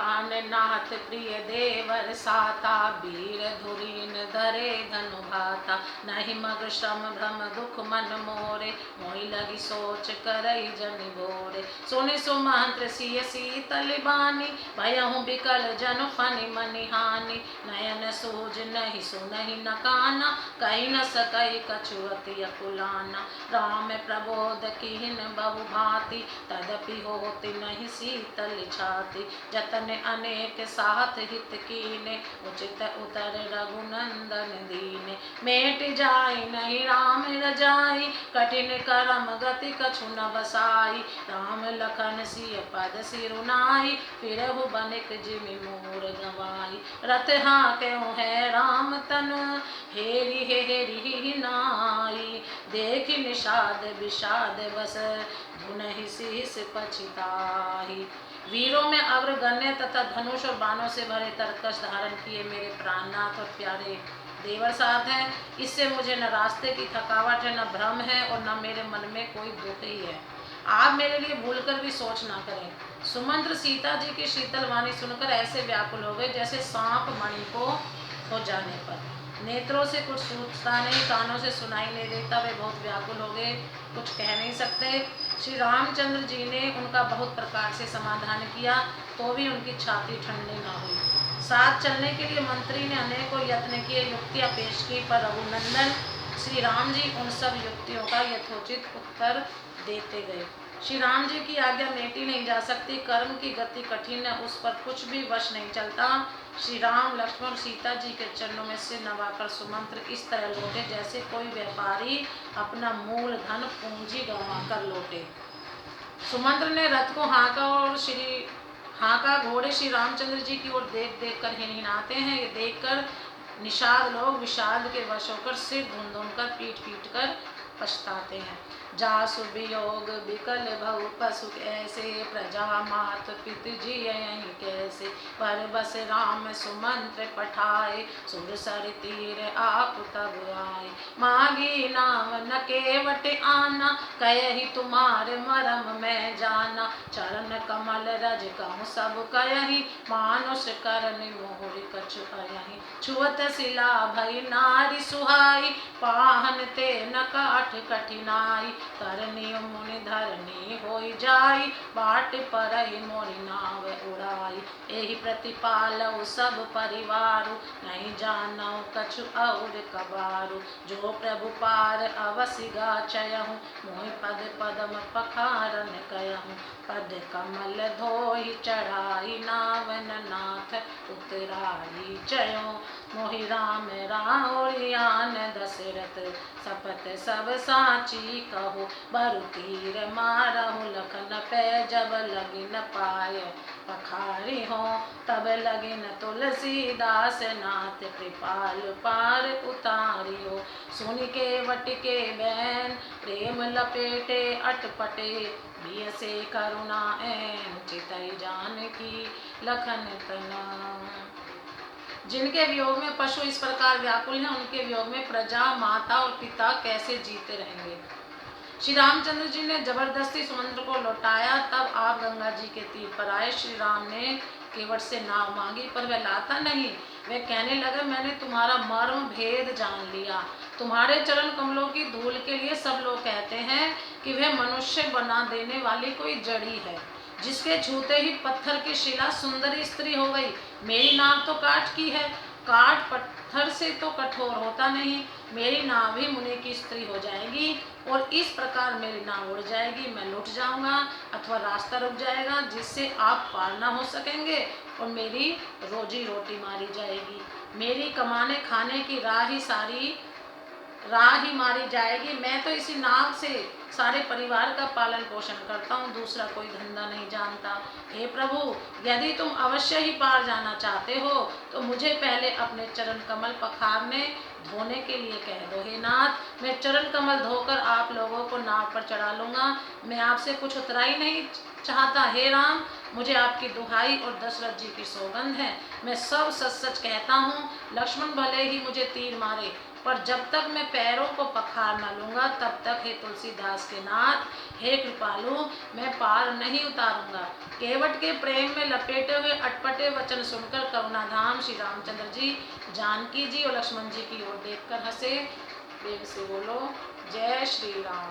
प्राण नाथ प्रिय देवर साता, वीर धुरीन धरे धनु भाता, नहीं मग श्रम भ्रम दुख मन मोरे, मोहि लगी सोच करई जन भोरे। सुनि सुमंत्र सिय शीतल बानी, भयहु बिकल जनु फनि मनि हानि, नयन सूझ नहीं सुनहि न काना, कहि न सकई कछु अति अकुलाना। राम प्रबोध कीन बहु भांति, तदपि होति नहीं शीतल छाती, जतन अनेक साथ हित कीने, उचित उतर रघुनंदन दीने। मेट जाई नहीं राम रजाई, कठिन करम गति कछु न बसाई, राम लखन सिय पद सिरुनाई, फिरहु बनिक जिमि मोर गवाई। रथ हाँकेउ है राम तन, हेरि हेरि नाई, देखि निषाद विषाद बस, धुनहि शीस पछिताहि। वीरों में अग्रगण्य तथा धनुष और बाणों से भरे तरकश धारण किए मेरे प्राणनाथ और प्यारे देवर साथ हैं। इससे मुझे न रास्ते की थकावट है, न भ्रम है और न मेरे मन में कोई दुख ही है। आप मेरे लिए भूलकर भी सोच ना करें। सुमंत्र सीता जी की शीतल वाणी सुनकर ऐसे व्याकुल हो गए जैसे सांप मणि को हो जाने पर। नेत्रों से कुछ सूझता नहीं, कानों से सुनाई नहीं देता, वे बहुत व्याकुल हो गए, कुछ कह नहीं सकते। श्री रामचंद्र जी ने उनका बहुत प्रकार से समाधान किया, तो भी उनकी छाती ठंडी ना हुई। साथ चलने के लिए मंत्री ने अनेकों यत्न किए, युक्तियां पेश की, पर रघुनंदन श्री राम जी उन सब युक्तियों का यथोचित उत्तर देते गए। श्री राम जी की आज्ञा मेटी नहीं जा सकती, कर्म की गति कठिन है, उस पर कुछ भी वश नहीं चलता। श्री राम लक्ष्मण सीता जी के चरणों में सिर नवाकर सुमंत्र इस तरह लौटे जैसे कोई व्यापारी अपना मूल धन पूंजी गंवा कर लौटे। सुमंत्र ने रथ को हाँका घोड़े श्री रामचंद्र जी की ओर देख देख कर हिनहिनाते हैं। ये देखकर निषाद लोग विषाद के वश होकर सिर धुन धुन कर पीट पीट कर पछताते हैं। जासु वियोग विकल भव पशु ऐसे, प्रजा मात पित जी यहीं कैसे, पर बस राम सुमंत्र पठाए, सुरसर तीर आप तब आए। मागी नाम न केवट आना, कयहि तुम्हारे मरम मैं जाना, चरण कमल रज कहूँ सब कयहि, मानुष करनि मोहि कछु अयहि। छुअत शिला भई नारी सुहाई, पाहन ते न काठ कठिनाई, करनी मुनि धरनी होई जाई, बाट परहि मोरि नाव उड़ाई। एहि प्रतिपालउ सब परिवारु, नहीं जानउ कछु और कबारु, जो प्रभु पार अवसि गाचयहु, मोहि पद पदम पखारन कयहु। पद कमल धोई चढ़ाई, नावन नाथ उतराई जयो, मोहि राम राउरियान दशरथ, सपत सब साची कहो, बरु तीर मारहु लखन पे, जब लगी न पाय पखारी हो, तब लगी न तुलसीदास नाथ, कृपाल पार उतारियो। सुनि के वटिके बैन, प्रेम लपेटे अटपटे, बिय से करुणा ऐन, चितई जानकी लखन तना। जिनके वियोग में पशु इस प्रकार व्याकुल हैं, उनके वियोग में प्रजा माता और पिता कैसे जीते रहेंगे। श्री रामचंद्र जी ने जबरदस्ती सुमंत्र को लौटाया। तब आप गंगा जी के तीर पर आए। श्री राम ने केवट से नाव मांगी, पर वह लाता नहीं। वे कहने लगे, मैंने तुम्हारा मर्म भेद जान लिया। तुम्हारे चरण कमलों की धूल के लिए सब लोग कहते हैं कि वह मनुष्य बना देने वाली कोई जड़ी है, जिसके छूते ही पत्थर की शिला सुंदरी स्त्री हो गई। मेरी नाव तो काठ की है, काठ पत्थर से तो कठोर होता नहीं। मेरी नाव भी मुनि की स्त्री हो जाएगी और इस प्रकार मेरी नाव उड़ जाएगी, मैं लुट जाऊंगा अथवा रास्ता रुक जाएगा, जिससे आप पार ना हो सकेंगे और मेरी रोजी रोटी मारी जाएगी। मेरी कमाने खाने की राह ही मारी जाएगी। मैं तो इसी नाव से सारे परिवार का पालन पोषण करता हूँ, दूसरा कोई धंधा नहीं जानता। हे प्रभु, यदि तुम अवश्य ही पार जाना चाहते हो तो मुझे पहले अपने चरण कमल पखारने धोने के लिए कह दो। हे नाथ, मैं चरण कमल धोकर आप लोगों को नाव पर चढ़ा लूंगा। मैं आपसे कुछ उतराई नहीं चाहता। हे राम, मुझे आपकी दुहाई और दशरथ जी की सौगंध है, मैं सब सच सच कहता हूँ। लक्ष्मण भले ही मुझे तीर मारे, पर जब तक मैं पैरों को पखार न लूँगा तब तक हे तुलसीदास के नाथ, हे कृपालु, मैं पार नहीं उतारूंगा। केवट के प्रेम में लपेटे हुए अटपटे वचन सुनकर करुणाधाम श्री रामचंद्र जी जानकी जी और लक्ष्मण जी की ओर देखकर हंसे। प्रेम से बोलो जय श्री राम।